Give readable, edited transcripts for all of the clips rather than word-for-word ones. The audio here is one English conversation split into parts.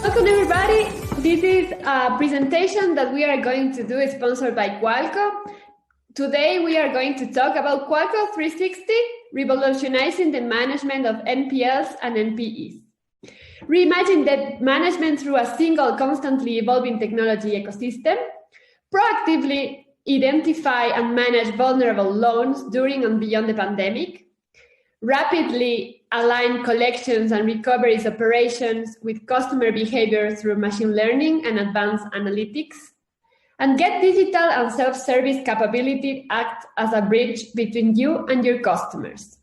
Welcome everybody. This is a presentation that we are going to do sponsored by Qualco. Today we are going to talk about Qualco 360, revolutionizing the management of NPLs and NPEs. Reimagine debt management through a single, constantly evolving technology ecosystem. Proactively identify and manage vulnerable loans during and beyond the pandemic. Rapidly align collections and recoveries operations with customer behavior through machine learning and advanced analytics. And get digital and self-service capability act as a bridge between you and your customers.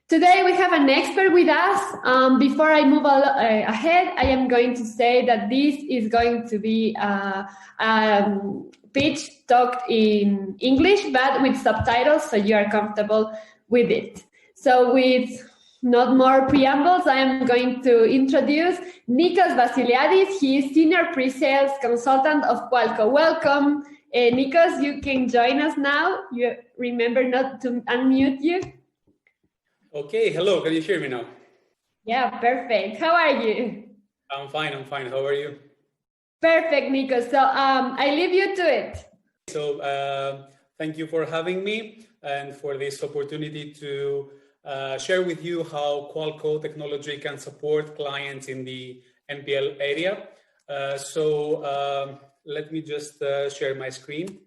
Today we have an expert with us. Before I move ahead, I am going to say that this is going to be a pitch talked in English, but with subtitles, so you are comfortable with it. So with not more preambles, I am going to introduce Nikos Vasiliadis. He is Senior Pre-Sales Consultant of Qualco. Welcome, Nikos. You can join us now. You remember not to unmute you. Okay, hello. Can you hear me now? Yeah, perfect. How are you? I'm fine. How are you? Perfect, Nikos. So I leave you to it. So thank you for having me and for this opportunity to share with you how Qualco technology can support clients in the NPL area. Let me just share my screen.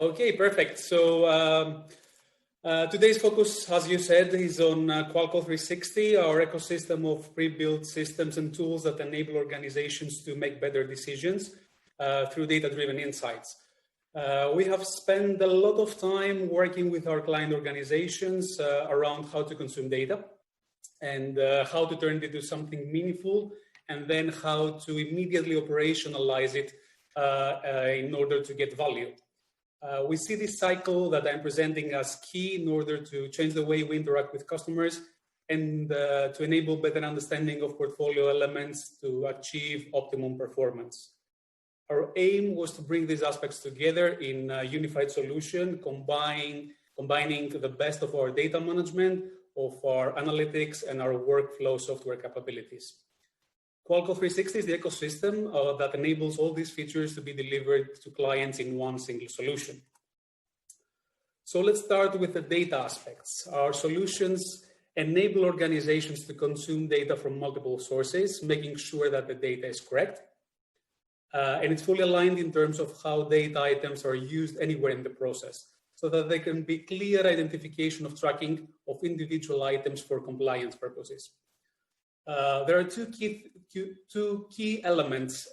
Okay, perfect. So today's focus, as you said, is on Qualco 360, our ecosystem of pre-built systems and tools that enable organizations to make better decisions through data-driven insights. We have spent a lot of time working with our client organizations around how to consume data and how to turn it into something meaningful, and then how to immediately operationalize it in order to get value. We see this cycle that I'm presenting as key in order to change the way we interact with customers and to enable better understanding of portfolio elements to achieve optimum performance. Our aim was to bring these aspects together in a unified solution, combining the best of our data management, of our analytics, and our workflow software capabilities. Qualco 360 is the ecosystem that enables all these features to be delivered to clients in one single solution. So let's start with the data aspects. Our solutions enable organizations to consume data from multiple sources, making sure that the data is correct. And it's fully aligned in terms of how data items are used anywhere in the process, so that there can be clear identification of tracking of individual items for compliance purposes. There are two key elements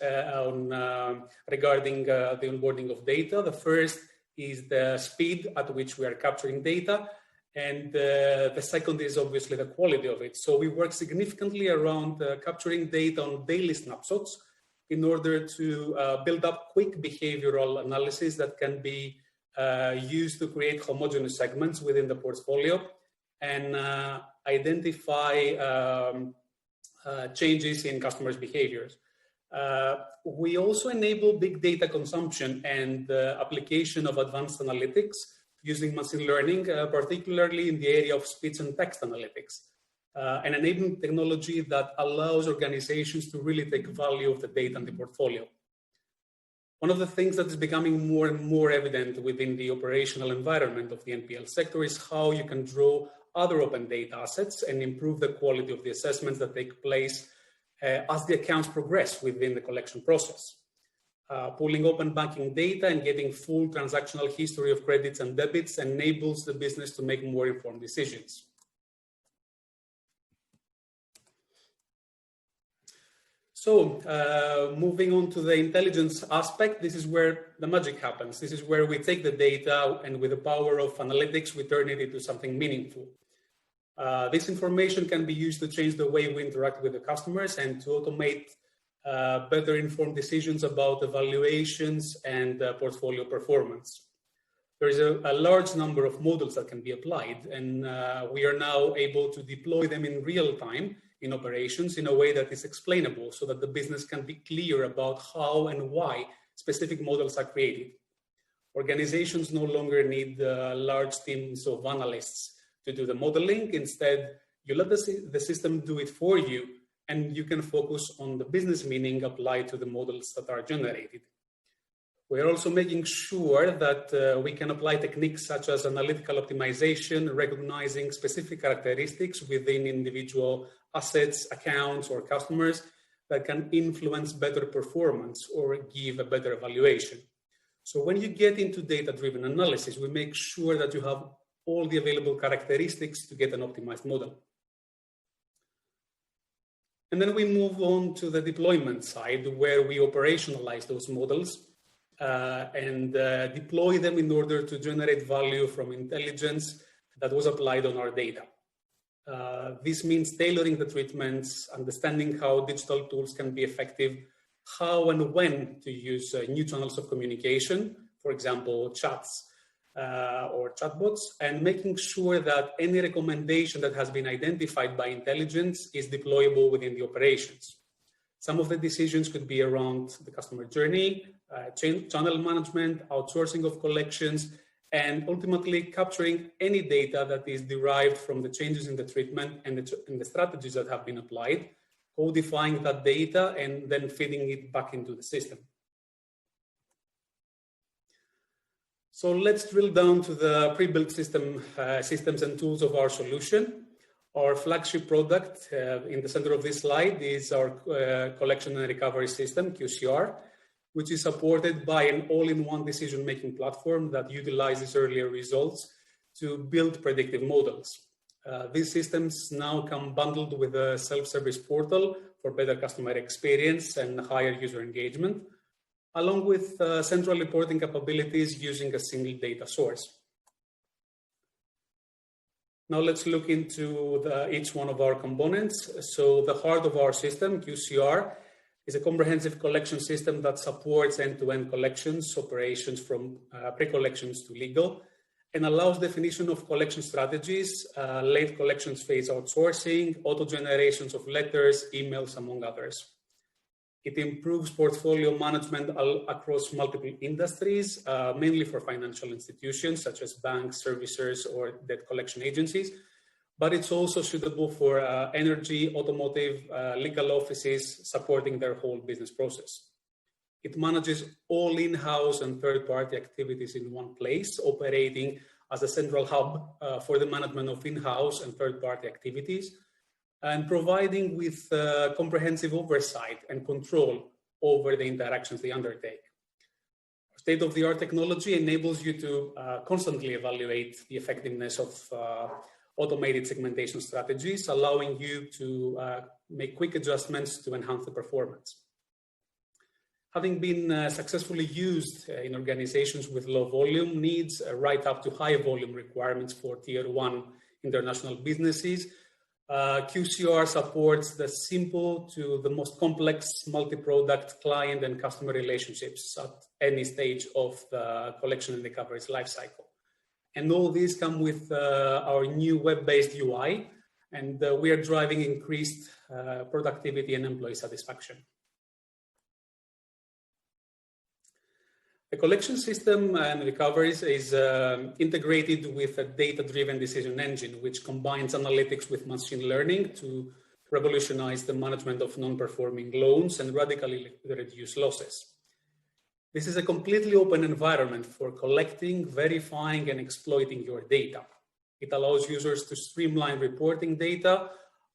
regarding the onboarding of data. The first is the speed at which we are capturing data, and the second is obviously the quality of it. So we work significantly around capturing data on daily snapshots in order to build up quick behavioral analysis that can be used to create homogeneous segments within the portfolio and identify changes in customers' behaviors. We also enable big data consumption and application of advanced analytics using machine learning, particularly in the area of speech and text analytics. An enabling technology that allows organizations to really take value of the data in the portfolio. One of the things that is becoming more and more evident within the operational environment of the NPL sector is how you can draw other open data assets and improve the quality of the assessments that take place as the accounts progress within the collection process. Pulling open banking data and getting full transactional history of credits and debits enables the business to make more informed decisions. So moving on to the intelligence aspect, this is where the magic happens. This is where we take the data and with the power of analytics, we turn it into something meaningful. This information can be used to change the way we interact with the customers and to automate better informed decisions about evaluations and portfolio performance. There is a large number of models that can be applied, and we are now able to deploy them in real time in operations in a way that is explainable so that the business can be clear about how and why specific models are created. Organizations no longer need large teams of analysts to do the modeling. Instead, you let the system do it for you, and you can focus on the business meaning applied to the models that are generated. We're also making sure that we can apply techniques such as analytical optimization, recognizing specific characteristics within individual assets, accounts, or customers that can influence better performance or give a better evaluation. So when you get into data-driven analysis, we make sure that you have all the available characteristics to get an optimized model. And then we move on to the deployment side, where we operationalize those models and deploy them in order to generate value from intelligence that was applied on our data. This means tailoring the treatments, understanding how digital tools can be effective, how and when to use new channels of communication, for example, chats or chatbots, and making sure that any recommendation that has been identified by intelligence is deployable within the operations. Some of the decisions could be around the customer journey, channel management, outsourcing of collections, and ultimately capturing any data that is derived from the changes in the treatment and the strategies that have been applied, codifying that data and then feeding it back into the system. So let's drill down to the pre-built systems and tools of our solution. Our flagship product in the center of this slide is our collection and recovery system, QCR, which is supported by an all-in-one decision-making platform that utilizes earlier results to build predictive models. These systems now come bundled with a self-service portal for better customer experience and higher user engagement, along with central reporting capabilities using a single data source. Now let's look into each one of our components. So the heart of our system, QCR, is a comprehensive collection system that supports end-to-end collections operations from pre-collections to legal, and allows definition of collection strategies, late collections phase outsourcing, auto-generations of letters, emails, among others. It improves portfolio management across multiple industries, mainly for financial institutions such as banks, servicers, or debt collection agencies. But it's also suitable for energy, automotive, legal offices, supporting their whole business process. It manages all in-house and third-party activities in one place, operating as a central hub for the management of in-house and third-party activities, and providing with comprehensive oversight and control over the interactions they undertake. State-of-the-art technology enables you to constantly evaluate the effectiveness of automated segmentation strategies, allowing you to make quick adjustments to enhance the performance. Having been successfully used in organizations with low volume needs, right up to high volume requirements for tier 1 international businesses, QCR supports the simple to the most complex multi-product client and customer relationships at any stage of the collection and recovery's lifecycle. And all these come with our new web-based UI, and we are driving increased productivity and employee satisfaction. The collection system and recoveries is integrated with a data-driven decision engine, which combines analytics with machine learning to revolutionize the management of non-performing loans and radically reduce losses. This is a completely open environment for collecting, verifying, and exploiting your data. It allows users to streamline reporting data,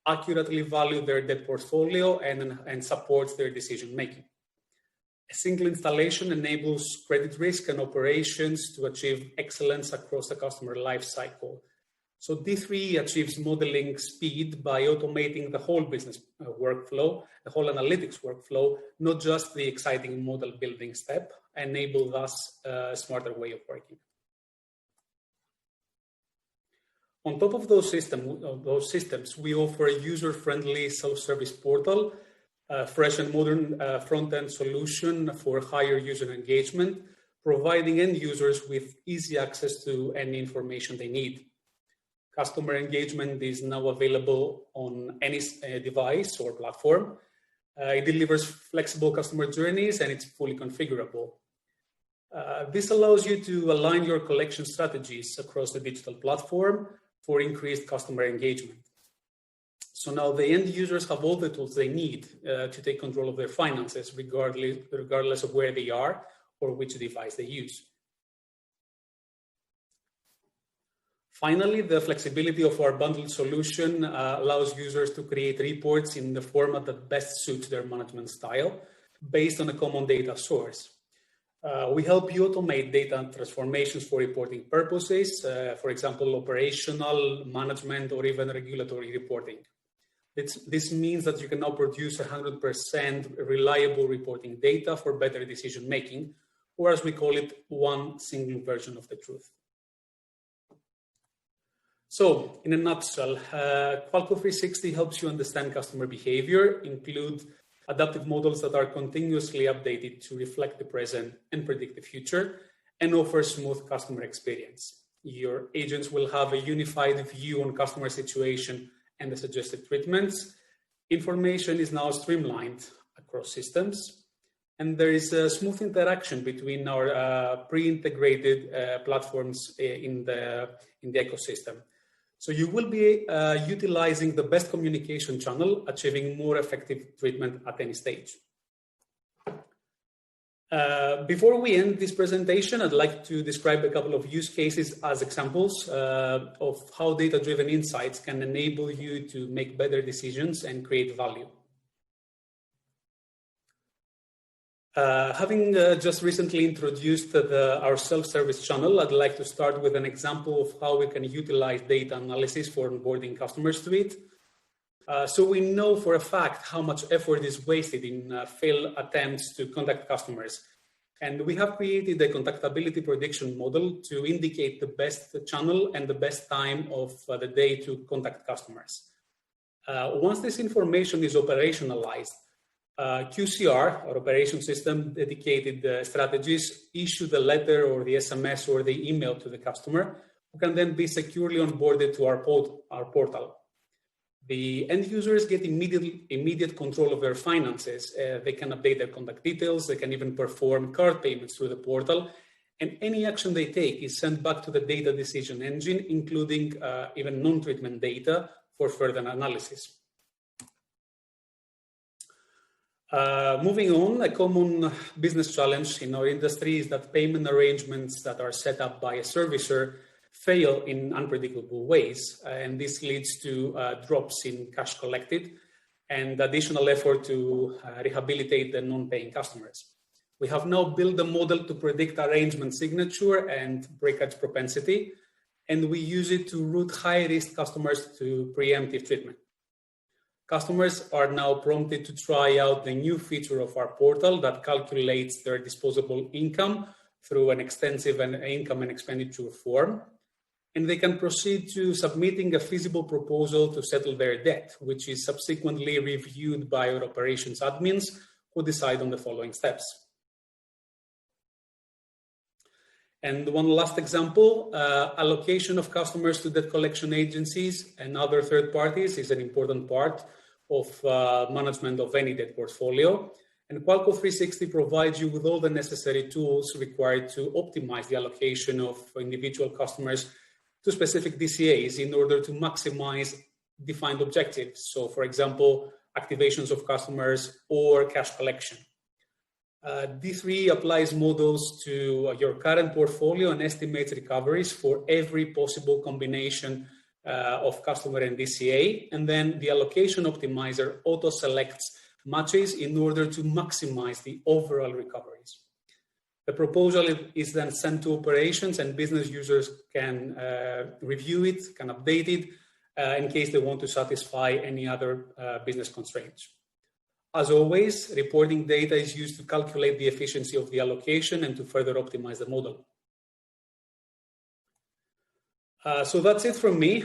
accurately value their debt portfolio, and supports their decision-making. A single installation enables credit risk and operations to achieve excellence across the customer lifecycle. So D3 achieves modeling speed by automating the whole business workflow, the whole analytics workflow, not just the exciting model building step, enable thus a smarter way of working. On top of those systems, we offer a user-friendly self-service portal, a fresh and modern front-end solution for higher user engagement, providing end users with easy access to any information they need. Customer engagement is now available on any device or platform. It delivers flexible customer journeys, and it's fully configurable. This allows you to align your collection strategies across the digital platform for increased customer engagement. So now the end users have all the tools they need to take control of their finances, regardless of where they are or which device they use. Finally, the flexibility of our bundled solution allows users to create reports in the format that best suits their management style based on a common data source. We help you automate data transformations for reporting purposes, for example, operational, management, or even regulatory reporting. This means that you can now produce 100% reliable reporting data for better decision making, or as we call it, one single version of the truth. So, in a nutshell, Qualco 360 helps you understand customer behavior, include adaptive models that are continuously updated to reflect the present and predict the future, and offer smooth customer experience. Your agents will have a unified view on customer situation and the suggested treatments. Information is now streamlined across systems, and there is a smooth interaction between our pre-integrated platforms in the ecosystem. So you will be utilizing the best communication channel, achieving more effective treatment at any stage. Before we end this presentation, I'd like to describe a couple of use cases as examples of how data-driven insights can enable you to make better decisions and create value. Having just recently introduced our self-service channel, I'd like to start with an example of how we can utilize data analysis for onboarding customers to it. So we know for a fact how much effort is wasted in failed attempts to contact customers. And we have created a contactability prediction model to indicate the best channel and the best time of the day to contact customers. Once this information is operationalized, QCR, or operation system dedicated strategies, issue the letter or the SMS or the email to the customer, who can then be securely onboarded to our portal. The end users get immediate control of their finances. They can update their contact details. They can even perform card payments through the portal. And any action they take is sent back to the data decision engine, including even non-treatment data for further analysis. Moving on, a common business challenge in our industry is that payment arrangements that are set up by a servicer fail in unpredictable ways, and this leads to drops in cash collected and additional effort to rehabilitate the non-paying customers. We have now built a model to predict arrangement signature and breakage propensity, and we use it to route high-risk customers to preemptive treatment. Customers are now prompted to try out the new feature of our portal that calculates their disposable income through an extensive income and expenditure form. And they can proceed to submitting a feasible proposal to settle their debt, which is subsequently reviewed by our operations admins, who decide on the following steps. And one last example, allocation of customers to debt collection agencies and other third parties is an important part of management of any debt portfolio. And Qualco 360 provides you with all the necessary tools required to optimize the allocation of individual customers to specific DCAs in order to maximize defined objectives. So, for example, activations of customers or cash collection. D3 applies models to your current portfolio and estimates recoveries for every possible combination of customer and DCA. And then the allocation optimizer auto-selects matches in order to maximize the overall recoveries. The proposal is then sent to operations, and business users can review it, can update it in case they want to satisfy any other business constraints. As always, reporting data is used to calculate the efficiency of the allocation and to further optimize the model. So that's it from me.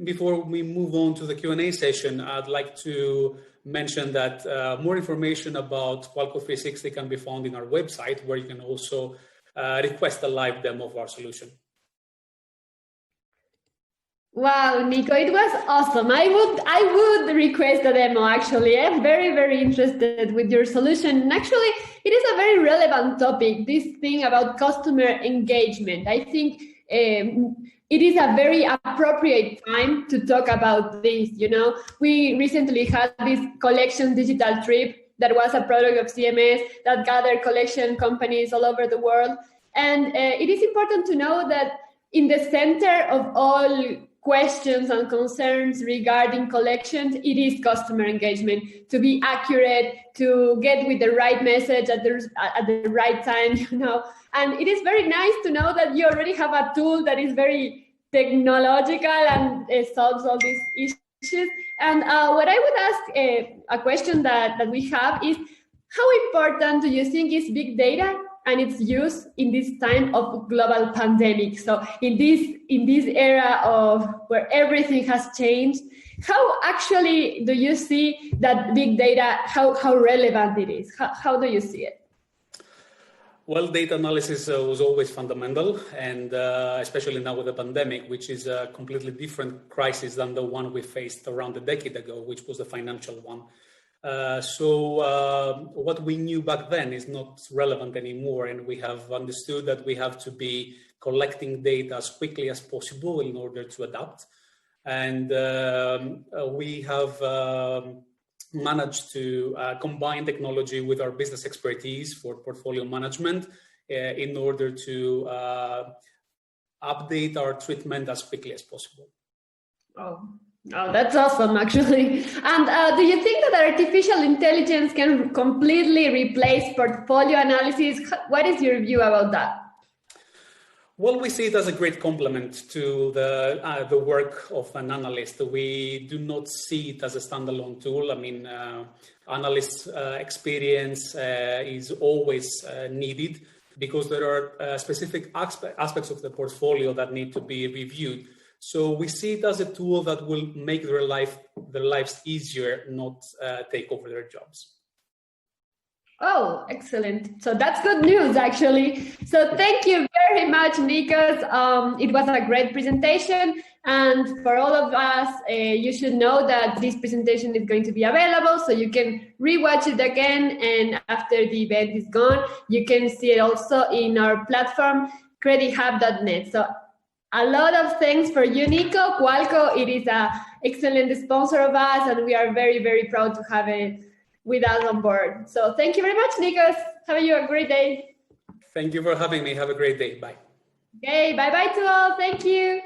Before we move on to the Q&A session, I'd like to mention that more information about Qualco 360 can be found in our website, where you can also request a live demo of our solution. Wow, Nico, it was awesome. I would request a demo, actually. I'm very, very interested with your solution. And actually, it is a very relevant topic, this thing about customer engagement. I think it is a very appropriate time to talk about this. We recently had this collection digital trip that was a product of CMS that gathered collection companies all over the world. And it is important to know that in the center of all questions and concerns regarding collections, it is customer engagement, to be accurate, to get with the right message at the right time, And it is very nice to know that you already have a tool that is very technological and solves all these issues. And what I would ask, a question that we have is, how important do you think is big data and its use in this time of global pandemic? So in this era of where everything has changed, how actually do you see that big data, how relevant it is? How do you see it? Well, data analysis was always fundamental, and especially now with the pandemic, which is a completely different crisis than the one we faced around a decade ago, which was the financial one. So what we knew back then is not relevant anymore, and we have understood that we have to be collecting data as quickly as possible in order to adapt. And we have managed to combine technology with our business expertise for portfolio management in order to update our treatment as quickly as possible. Oh, that's awesome, actually. And do you think that artificial intelligence can completely replace portfolio analysis? What is your view about that? Well, we see it as a great complement to the work of an analyst. We do not see it as a standalone tool. I mean, analyst experience is always needed because there are specific aspects of the portfolio that need to be reviewed. So we see it as a tool that will make their lives easier, not take over their jobs. Oh, excellent. So that's good news, actually. So thank you very much, Nikos. It was a great presentation. And for all of us, you should know that this presentation is going to be available, so you can rewatch it again. And after the event is gone, you can see it also in our platform, credithub.net. So a lot of thanks for you, Nico. Qualco, it is an excellent sponsor of us, and we are very, very proud to have it with us on board. So thank you very much, Nikos. Have you a great day. Thank you for having me. Have a great day. Bye. Okay, bye-bye to all. Thank you.